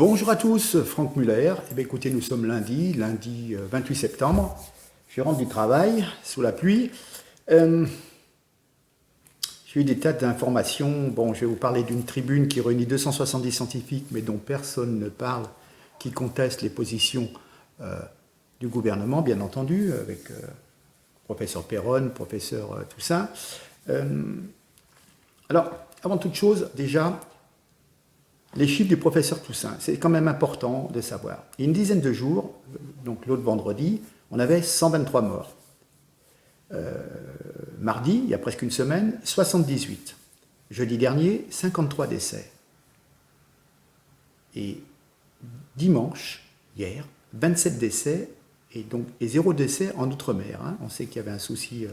Bonjour à tous, Franck Muller. Eh bien, écoutez, nous sommes lundi 28 septembre. Je rentre du travail, sous la pluie. J'ai eu des tas d'informations. Bon, je vais vous parler d'une tribune qui réunit 270 scientifiques, mais dont personne ne parle, qui conteste les positions du gouvernement, bien entendu, avec professeur Perron, professeur Toussaint. Alors, avant toute chose, déjà, les chiffres du professeur Toussaint, c'est quand même important de savoir. Il y a une dizaine de jours, donc l'autre vendredi, on avait 123 morts. Mardi, il y a presque une semaine, 78. Jeudi dernier, 53 décès. Et dimanche, hier, 27 décès et 0 décès en Outre-mer. Hein. On sait qu'il y avait un souci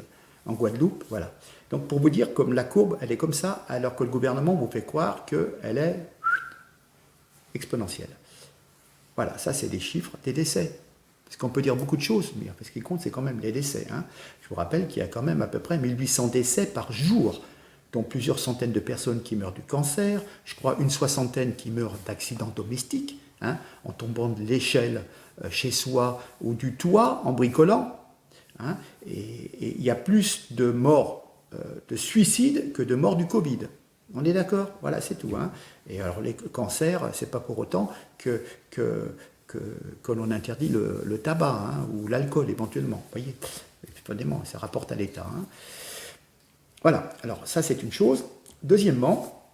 en Guadeloupe. Voilà. Donc pour vous dire, comme la courbe, elle est comme ça, alors que le gouvernement vous fait croire qu'elle est exponentielle. Voilà, ça c'est des chiffres des décès. Parce qu'on peut dire beaucoup de choses, mais ce qui compte, c'est quand même les décès. Hein. Je vous rappelle qu'il y a quand même à peu près 1800 décès par jour, dont plusieurs centaines de personnes qui meurent du cancer, je crois une soixantaine qui meurent d'accidents domestiques, hein, en tombant de l'échelle chez soi ou du toit, en bricolant. Hein, et il y a plus de morts de suicides que de morts du Covid. On est d'accord? Voilà, c'est tout. Hein. Et alors, les cancers, c'est pas pour autant que l'on interdit le tabac, hein, ou l'alcool éventuellement. Vous voyez, ça rapporte à l'État. Hein. Voilà, alors ça c'est une chose. Deuxièmement,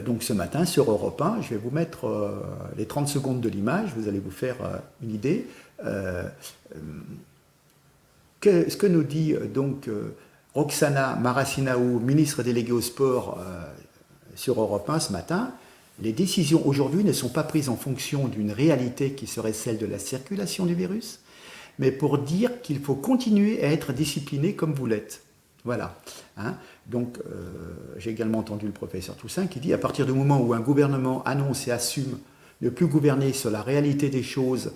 donc ce matin sur Europe 1, je vais vous mettre les 30 secondes de l'image, vous allez vous faire une idée. Ce que nous dit donc Roxana Maracineanu, ministre déléguée au sport sur Europe 1 ce matin. Les décisions aujourd'hui ne sont pas prises en fonction d'une réalité qui serait celle de la circulation du virus, mais pour dire qu'il faut continuer à être discipliné comme vous l'êtes. Voilà. Hein. Donc, j'ai également entendu le professeur Toussaint qui dit à partir du moment où un gouvernement annonce et assume ne plus gouverner sur la réalité des choses,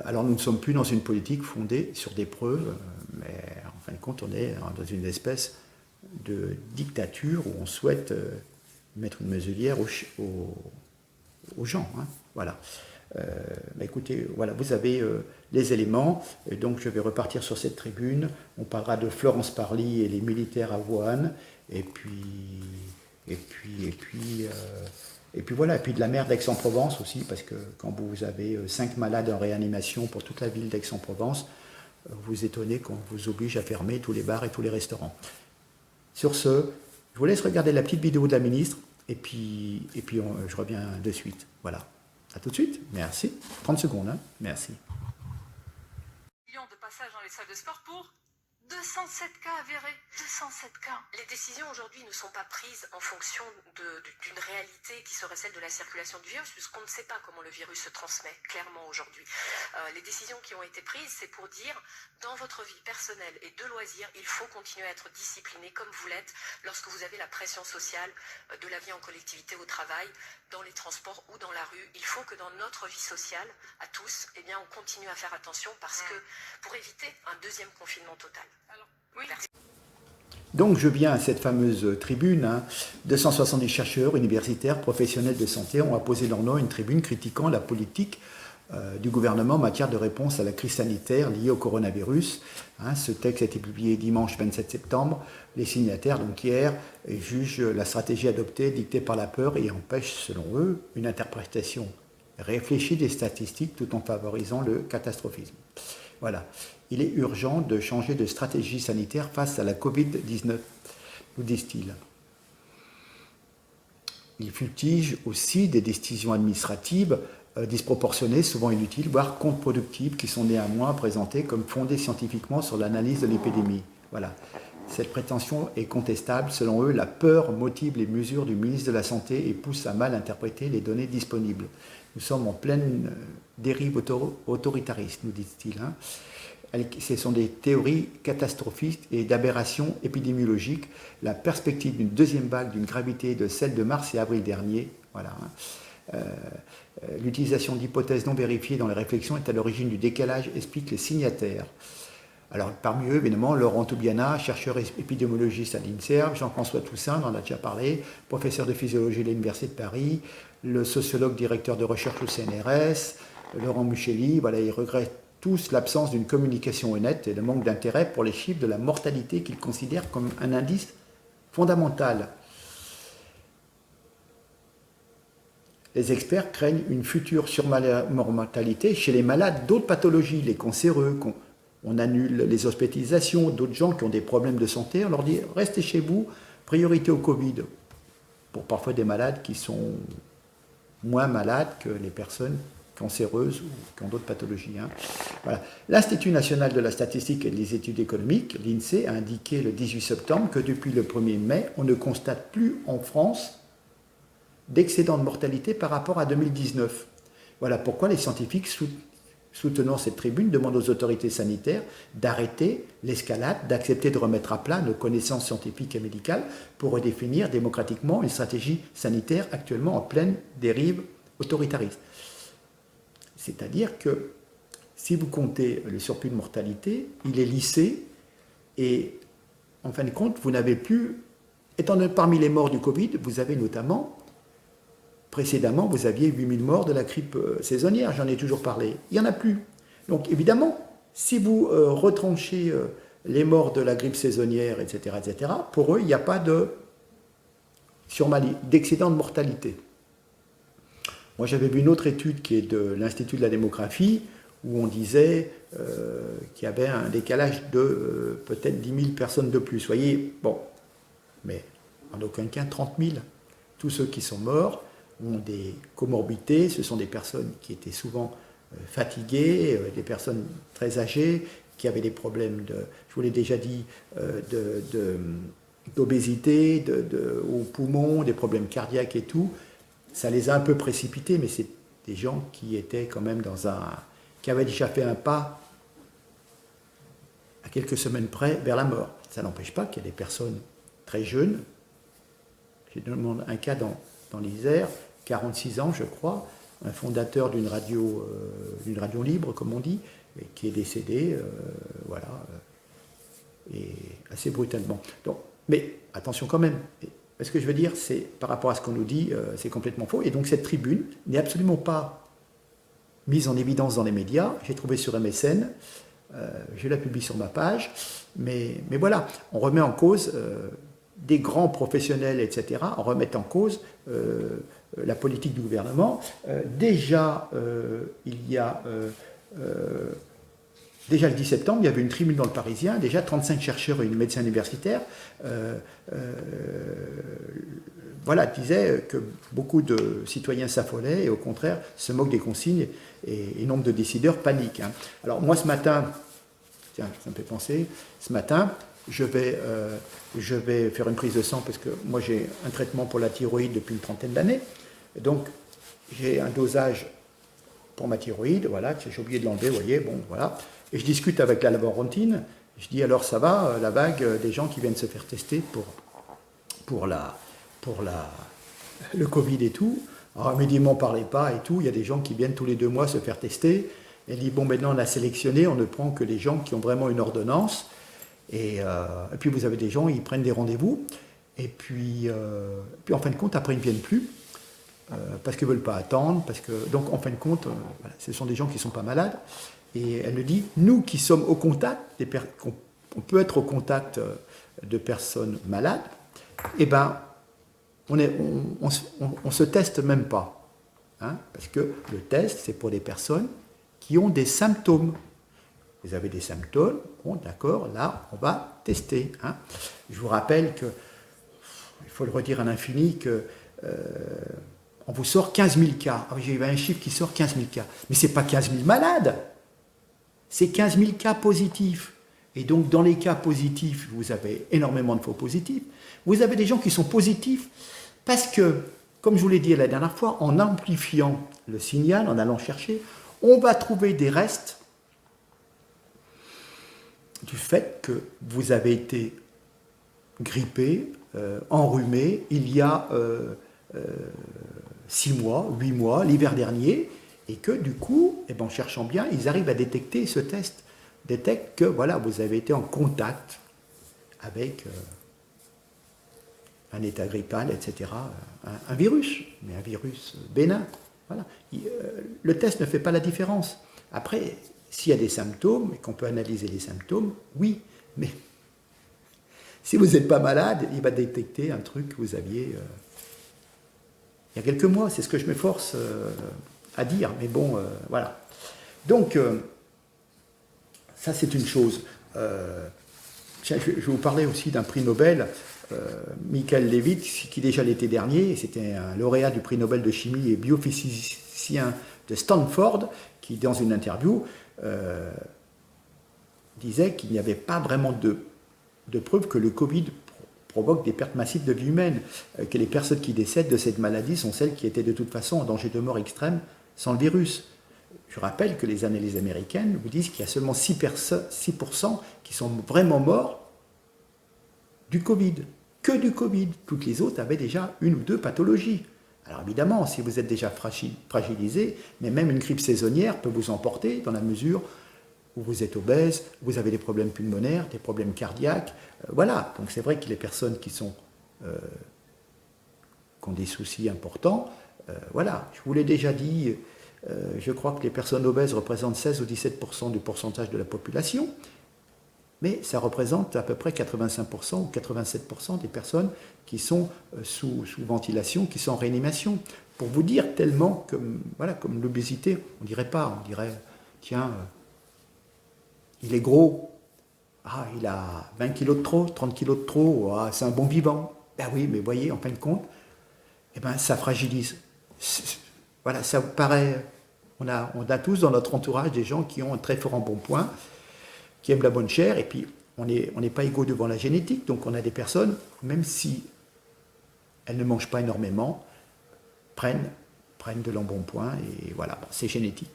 alors nous ne sommes plus dans une politique fondée sur des preuves, mais en fin de compte, on est dans une espèce de dictature où on souhaite mettre une muselière aux gens. Hein. Voilà. Écoutez, voilà, vous avez les éléments, et donc je vais repartir sur cette tribune. On parlera de Florence Parly et les militaires à Wuhan, et puis voilà, et puis de la mer d'Aix-en-Provence aussi, parce que quand vous avez 5 malades en réanimation pour toute la ville d'Aix-en-Provence, vous étonnez qu'on vous oblige à fermer tous les bars et tous les restaurants. Sur ce, je vous laisse regarder la petite vidéo de la ministre, et puis je reviens de suite. Voilà. A tout de suite. Merci. 30 secondes. Hein. Merci. Millions de passages dans les salles de sport pour 207 cas avérés. 207 cas. Les décisions aujourd'hui ne sont pas prises en fonction d'une réalité qui serait celle de la circulation du virus, puisqu'on ne sait pas comment le virus se transmet clairement aujourd'hui. Les décisions qui ont été prises, c'est pour dire, dans votre vie personnelle et de loisirs, il faut continuer à être discipliné comme vous l'êtes lorsque vous avez la pression sociale de la vie en collectivité au travail, dans les transports ou dans la rue. Il faut que dans notre vie sociale, à tous, eh bien, on continue à faire attention parce que pour éviter un deuxième confinement total. Alors, oui. Merci. Donc je viens à cette fameuse tribune, hein, 270 chercheurs universitaires, professionnels de santé ont apposé leur nom à une tribune critiquant la politique du gouvernement en matière de réponse à la crise sanitaire liée au coronavirus. Hein, ce texte a été publié dimanche 27 septembre. Les signataires, donc hier, jugent la stratégie adoptée, dictée par la peur et empêche, selon eux, une interprétation réfléchie des statistiques tout en favorisant le catastrophisme. Voilà. Il est urgent de changer de stratégie sanitaire face à la Covid-19, nous disent-ils. Ils fustigent aussi des décisions administratives disproportionnées, souvent inutiles, voire contre-productives, qui sont néanmoins présentées comme fondées scientifiquement sur l'analyse de l'épidémie. Voilà. Cette prétention est contestable. Selon eux, la peur motive les mesures du ministre de la Santé et pousse à mal interpréter les données disponibles. Nous sommes en pleine dérive autoritariste, nous disent-ils. Hein. Ce sont des théories catastrophistes et d'aberrations épidémiologiques. La perspective d'une deuxième vague d'une gravité de celle de mars et avril dernier, voilà. L'utilisation d'hypothèses non vérifiées dans les réflexions est à l'origine du décalage, expliquent les signataires. Alors, parmi eux, évidemment, Laurent Toubiana, chercheur épidémiologiste à l'INSERM, Jean-François Toussaint, on en a déjà parlé, professeur de physiologie à l'Université de Paris, le sociologue directeur de recherche au CNRS, Laurent Muchelli, voilà, ils regrettent tous l'absence d'une communication honnête et le manque d'intérêt pour les chiffres de la mortalité qu'ils considèrent comme un indice fondamental. Les experts craignent une future surmortalité chez les malades d'autres pathologies, les cancéreux. On annule les hospitalisations, d'autres gens qui ont des problèmes de santé, on leur dit restez chez vous, priorité au Covid. Pour parfois des malades qui sont moins malades que les personnes cancéreuses ou qui ont d'autres pathologies. Voilà. L'Institut national de la statistique et des études économiques, l'INSEE, a indiqué le 18 septembre que depuis le 1er mai, on ne constate plus en France d'excédent de mortalité par rapport à 2019. Voilà pourquoi les scientifiques soutenant cette tribune demandent aux autorités sanitaires d'arrêter l'escalade, d'accepter de remettre à plat nos connaissances scientifiques et médicales pour redéfinir démocratiquement une stratégie sanitaire actuellement en pleine dérive autoritariste. C'est-à-dire que si vous comptez le surplus de mortalité, il est lissé et en fin de compte, vous n'avez plus, étant donné parmi les morts du Covid, vous avez notamment, précédemment, vous aviez 8000 morts de la grippe saisonnière, j'en ai toujours parlé. Il n'y en a plus. Donc évidemment, si vous retranchez les morts de la grippe saisonnière, etc., pour eux, il n'y a pas d'excédent de mortalité. Moi, j'avais vu une autre étude qui est de l'Institut de la démographie, où on disait qu'il y avait un décalage de peut-être 10 000 personnes de plus. Vous voyez, bon, mais en aucun cas 30 000. Tous ceux qui sont morts ont des comorbidités, ce sont des personnes qui étaient souvent fatiguées, des personnes très âgées, qui avaient des problèmes je vous l'ai déjà dit, d'obésité, aux poumons, des problèmes cardiaques et tout. Ça les a un peu précipités, mais c'est des gens qui étaient quand même qui avaient déjà fait un pas à quelques semaines près vers la mort. Ça n'empêche pas qu'il y a des personnes très jeunes. J'ai demandé un cas dans l'Isère, 46 ans je crois, un fondateur d'une radio libre, comme on dit, qui est décédé, voilà, et assez brutalement. Donc, mais attention quand même. Ce que je veux dire, c'est par rapport à ce qu'on nous dit, c'est complètement faux. Et donc cette tribune n'est absolument pas mise en évidence dans les médias. J'ai trouvé sur MSN, je la publie sur ma page. Mais voilà, on remet en cause des grands professionnels, etc. On remet en cause la politique du gouvernement. Déjà, Déjà le 10 septembre, il y avait une tribune dans le Parisien, déjà 35 chercheurs et une médecin universitaire voilà, disaient que beaucoup de citoyens s'affolaient et au contraire se moquent des consignes et nombre de décideurs paniquent. Alors moi ce matin, tiens, ça me fait penser, ce matin, je vais faire une prise de sang parce que moi j'ai un traitement pour la thyroïde depuis une trentaine d'années. Donc j'ai un dosage pour ma thyroïde, voilà, j'ai oublié de l'enlever, vous voyez, bon, voilà. Et je discute avec la laborantine, je dis alors ça va, la vague des gens qui viennent se faire tester pour le Covid et tout. Alors elle me dit, m'en parlez pas et tout, il y a des gens qui viennent tous les 2 mois se faire tester. Elle dit, bon maintenant on a sélectionné, on ne prend que les gens qui ont vraiment une ordonnance. Et puis vous avez des gens, ils prennent des rendez-vous, et puis en fin de compte, après ils ne viennent plus, parce qu'ils ne veulent pas attendre, donc en fin de compte, voilà, ce sont des gens qui ne sont pas malades. Et elle me dit, nous qui sommes au contact, on peut être au contact de personnes malades, eh ben, on se teste même pas. Parce que le test, c'est pour des personnes qui ont des symptômes. Vous avez des symptômes, bon d'accord, là, on va tester. Je vous rappelle que, il faut le redire à l'infini, que on vous sort 15 000 cas. J'ai un chiffre qui sort 15 000 cas. Mais ce n'est pas 15 000 malades. C'est 15 000 cas positifs. Et donc, dans les cas positifs, vous avez énormément de faux positifs. Vous avez des gens qui sont positifs parce que, comme je vous l'ai dit la dernière fois, en amplifiant le signal, en allant chercher, on va trouver des restes du fait que vous avez été grippé, enrhumé, il y a 6 mois, 8 mois, l'hiver dernier, et que du coup, en cherchant bien, ils arrivent à détecter, ce test détecte que voilà, vous avez été en contact avec un état grippal, etc. Un virus, mais un virus bénin. Voilà. Le test ne fait pas la différence. Après, s'il y a des symptômes et qu'on peut analyser les symptômes, oui, mais si vous n'êtes pas malade, il va détecter un truc que vous aviez il y a quelques mois. C'est ce que je m'efforce à dire, mais bon, voilà. Donc, ça c'est une chose. Je vais vous parler aussi d'un prix Nobel, Michael Levitz, qui déjà l'été dernier, c'était un lauréat du prix Nobel de chimie et biophysicien de Stanford, qui dans une interview disait qu'il n'y avait pas vraiment de preuves que le Covid provoque des pertes massives de vie humaine, que les personnes qui décèdent de cette maladie sont celles qui étaient de toute façon en danger de mort extrême sans le virus. Je rappelle que les analyses américaines vous disent qu'il y a seulement 6% qui sont vraiment morts du Covid, que du Covid. Toutes les autres avaient déjà une ou deux pathologies. Alors évidemment, si vous êtes déjà fragilisé, mais même une grippe saisonnière peut vous emporter dans la mesure où vous êtes obèse, vous avez des problèmes pulmonaires, des problèmes cardiaques. Voilà, donc c'est vrai que les personnes qui ont des soucis importants, voilà, je vous l'ai déjà dit, je crois que les personnes obèses représentent 16 ou 17% du pourcentage de la population, mais ça représente à peu près 85% ou 87% des personnes qui sont sous ventilation, qui sont en réanimation. Pour vous dire tellement, comme l'obésité, on dirait pas, on dirait, tiens, il est gros, ah, il a 20 kilos de trop, 30 kilos de trop, ah, c'est un bon vivant. Ben oui, mais voyez, en fin de compte, eh ben, ça fragilise. Voilà, ça vous paraît... On a tous dans notre entourage des gens qui ont un très fort embonpoint, qui aiment la bonne chair, et puis on n'est pas égaux devant la génétique, donc on a des personnes, même si elles ne mangent pas énormément, prennent de l'embonpoint, et voilà, bon, c'est génétique.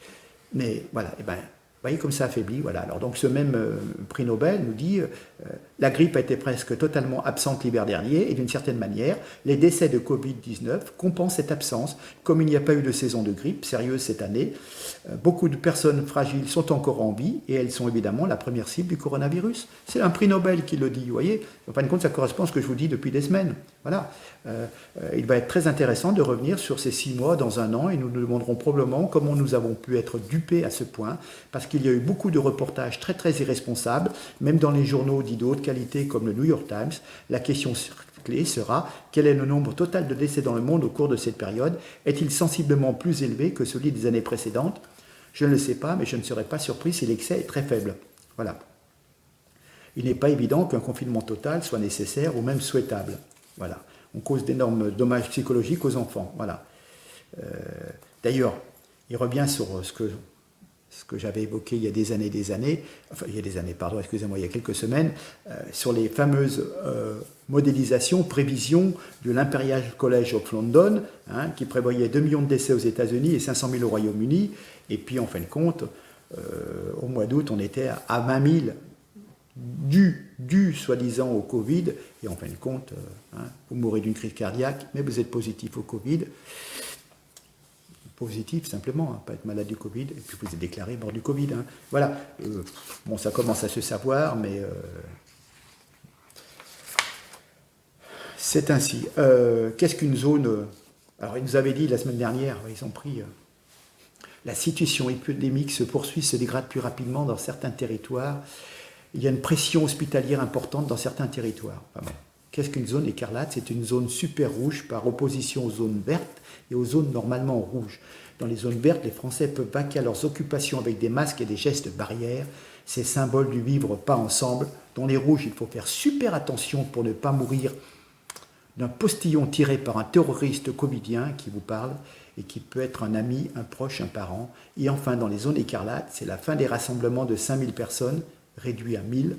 Mais voilà, eh ben, vous voyez comme ça affaiblit, voilà. Alors donc ce même prix Nobel nous dit la grippe a été presque totalement absente l'hiver dernier et d'une certaine manière, les décès de Covid-19 compensent cette absence. Comme il n'y a pas eu de saison de grippe sérieuse cette année, beaucoup de personnes fragiles sont encore en vie et elles sont évidemment la première cible du coronavirus. C'est un prix Nobel qui le dit, vous voyez. En fin de compte, ça correspond à ce que je vous dis depuis des semaines. Voilà. Il va être très intéressant de revenir sur ces 6 mois dans un an et nous nous demanderons probablement comment nous avons pu être dupés à ce point, parce qu'il y a eu beaucoup de reportages très très irresponsables, même dans les journaux dits de haute qualité comme le New York Times. La question clé sera quel est le nombre total de décès dans le monde au cours de cette période? Est-il sensiblement plus élevé que celui des années précédentes? Je ne le sais pas, mais je ne serais pas surpris si l'excès est très faible. Voilà. Il n'est pas évident qu'un confinement total soit nécessaire ou même souhaitable. Voilà. On cause d'énormes dommages psychologiques aux enfants. Voilà. D'ailleurs, il revient sur ce que j'avais évoqué il y a des années, enfin il y a des années, pardon, excusez-moi, il y a quelques semaines, sur les fameuses modélisations, prévisions de l'Imperial College of London, hein, qui prévoyait 2 millions de décès aux États-Unis et 500 000 au Royaume-Uni, et puis en fin de compte, au mois d'août, on était à 20 000 dû soi-disant au Covid, et en fin de compte, vous mourrez d'une crise cardiaque, mais vous êtes positif au Covid. Positif simplement, pas être malade du Covid, et puis vous êtes déclaré mort du Covid. Hein. Voilà, bon, ça commence à se savoir, mais c'est ainsi. Qu'est-ce qu'une zone... Alors, ils nous avaient dit la semaine dernière, ils ont pris... la situation épidémique se poursuit, se dégrade plus rapidement dans certains territoires. Il y a une pression hospitalière importante dans certains territoires. Enfin bon. Qu'est-ce qu'une zone écarlate? C'est une zone super rouge par opposition aux zones vertes et aux zones normalement rouges. Dans les zones vertes, les Français peuvent vaquer à leurs occupations avec des masques et des gestes barrières. Ces symboles du vivre pas ensemble. Dans les rouges, il faut faire super attention pour ne pas mourir d'un postillon tiré par un terroriste covidien qui vous parle et qui peut être un ami, un proche, un parent. Et enfin, dans les zones écarlates, c'est la fin des rassemblements de 5000 personnes, réduit à 1000,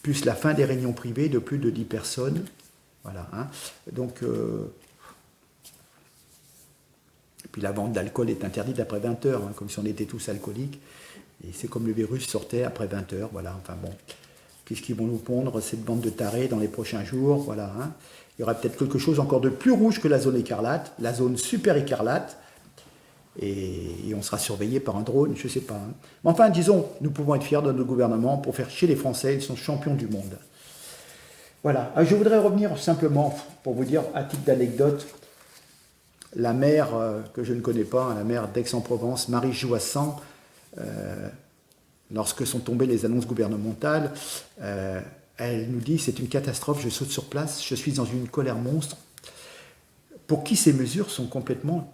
plus la fin des réunions privées de plus de 10 personnes. Voilà. Hein. Donc, et puis la vente d'alcool est interdite après 20 heures, hein, comme si on était tous alcooliques. Et c'est comme le virus sortait après 20 heures. Voilà. Enfin bon, qu'est-ce qu'ils vont nous pondre cette bande de tarés dans les prochains jours? Voilà. Hein. Il y aura peut-être quelque chose encore de plus rouge que la zone écarlate, la zone super écarlate. Et on sera surveillé par un drone, je ne sais pas. Hein. Mais enfin, disons, nous pouvons être fiers de notre gouvernement pour faire chier les Français, ils sont champions du monde. Voilà. Je voudrais revenir simplement, pour vous dire, à titre d'anecdote, la maire que je ne connais pas, la maire d'Aix-en-Provence, Marie Joissan, lorsque sont tombées les annonces gouvernementales, elle nous dit « c'est une catastrophe, je saute sur place, je suis dans une colère monstre ». Pour qui ces mesures sont complètement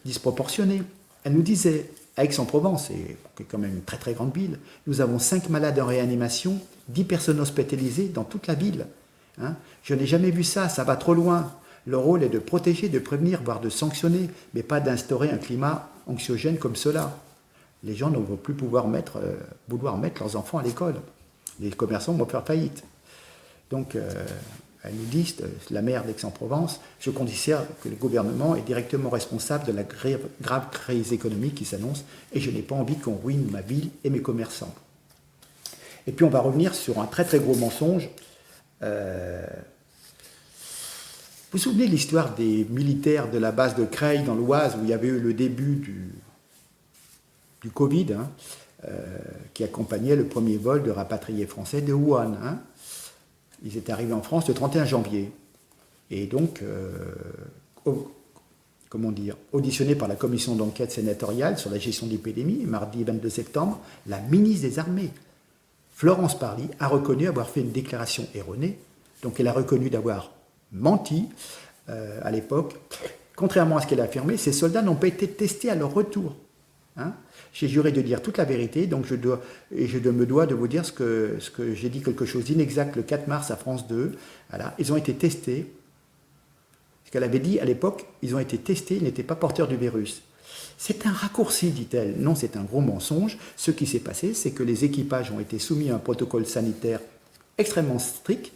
disproportionnées. Elle nous disait, à Aix-en-Provence, qui est quand même une très très grande ville, nous avons 5 malades en réanimation, 10 personnes hospitalisées dans toute la ville. Hein, je n'ai jamais vu ça, ça va trop loin. Le rôle est de protéger, de prévenir, voire de sanctionner, mais pas d'instaurer un climat anxiogène comme cela. Les gens ne vont plus vouloir mettre leurs enfants à l'école. Les commerçants vont faire faillite. Donc, elle nous dit, la maire d'Aix-en-Provence, je considère que le gouvernement est directement responsable de la grave crise économique qui s'annonce et je n'ai pas envie qu'on ruine ma ville et mes commerçants. Et puis on va revenir sur un très très gros mensonge. Vous vous souvenez de l'histoire des militaires de la base de Creil dans l'Oise où il y avait eu le début du Covid, qui accompagnait le premier vol de rapatriés français de Wuhan. Ils étaient arrivés en France le 31 janvier. Et donc, auditionnés par la commission d'enquête sénatoriale sur la gestion de l'épidémie, mardi 22 septembre, la ministre des Armées, Florence Parly, a reconnu avoir fait une déclaration erronée. Donc elle a reconnu d'avoir menti à l'époque. Contrairement à ce qu'elle a affirmé, ces soldats n'ont pas été testés à leur retour. J'ai juré de dire toute la vérité, donc je me dois de vous dire ce que j'ai dit quelque chose d'inexact le 4 mars à France 2. Voilà. Ils ont été testés. Ce qu'elle avait dit à l'époque, ils ont été testés, ils n'étaient pas porteurs du virus. C'est un raccourci, dit-elle. Non, c'est un gros mensonge. Ce qui s'est passé, c'est que les équipages ont été soumis à un protocole sanitaire extrêmement strict,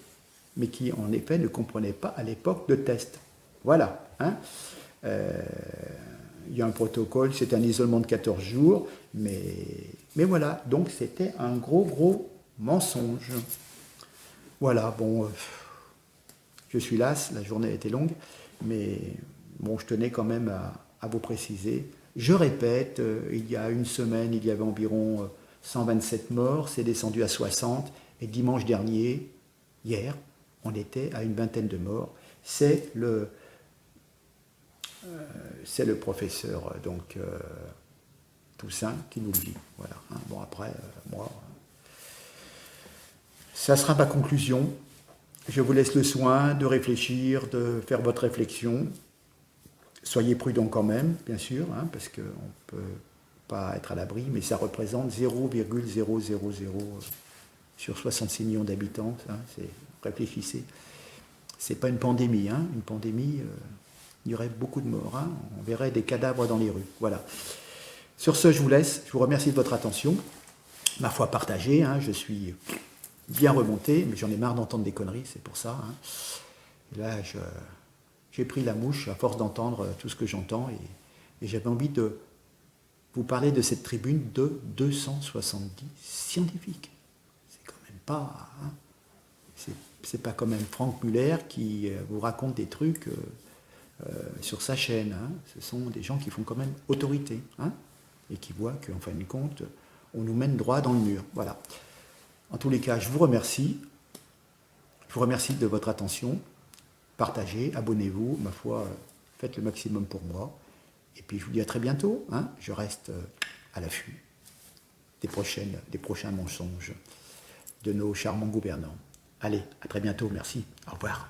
mais qui, en effet, ne comprenait pas à l'époque de test. Voilà. Il y a un protocole, c'est un isolement de 14 jours, mais voilà, donc c'était un gros mensonge. Voilà, bon, je suis las, la journée a été longue, mais bon, je tenais quand même à vous préciser. Je répète, il y a une semaine, il y avait environ 127 morts, c'est descendu à 60, et dimanche dernier, hier, on était à une vingtaine de morts. C'est le professeur Toussaint qui nous le dit. Voilà. Bon, après, moi, ça sera ma conclusion. Je vous laisse le soin de réfléchir, de faire votre réflexion. Soyez prudents quand même, bien sûr, parce qu'on ne peut pas être à l'abri, mais ça représente 0,000 sur 66 millions d'habitants. Réfléchissez. Ce n'est pas une pandémie. Une pandémie, il y aurait beaucoup de morts. On verrait des cadavres dans les rues. Voilà. Sur ce, je vous laisse. Je vous remercie de votre attention. Ma foi partagée. Je suis bien remonté, mais j'en ai marre d'entendre des conneries, c'est pour ça. Et là, j'ai pris la mouche à force d'entendre tout ce que j'entends et j'avais envie de vous parler de cette tribune de 270 scientifiques. C'est quand même pas... c'est pas quand même Franck Muller qui vous raconte des trucs sur sa chaîne. Ce sont des gens qui font quand même autorité et qui voient qu'en fin de compte, on nous mène droit dans le mur. Voilà. En tous les cas, je vous remercie. Je vous remercie de votre attention. Partagez, abonnez-vous. Ma foi, faites le maximum pour moi. Et puis, je vous dis à très bientôt. Je reste à l'affût des prochains mensonges de nos charmants gouvernants. Allez, à très bientôt. Merci. Au revoir.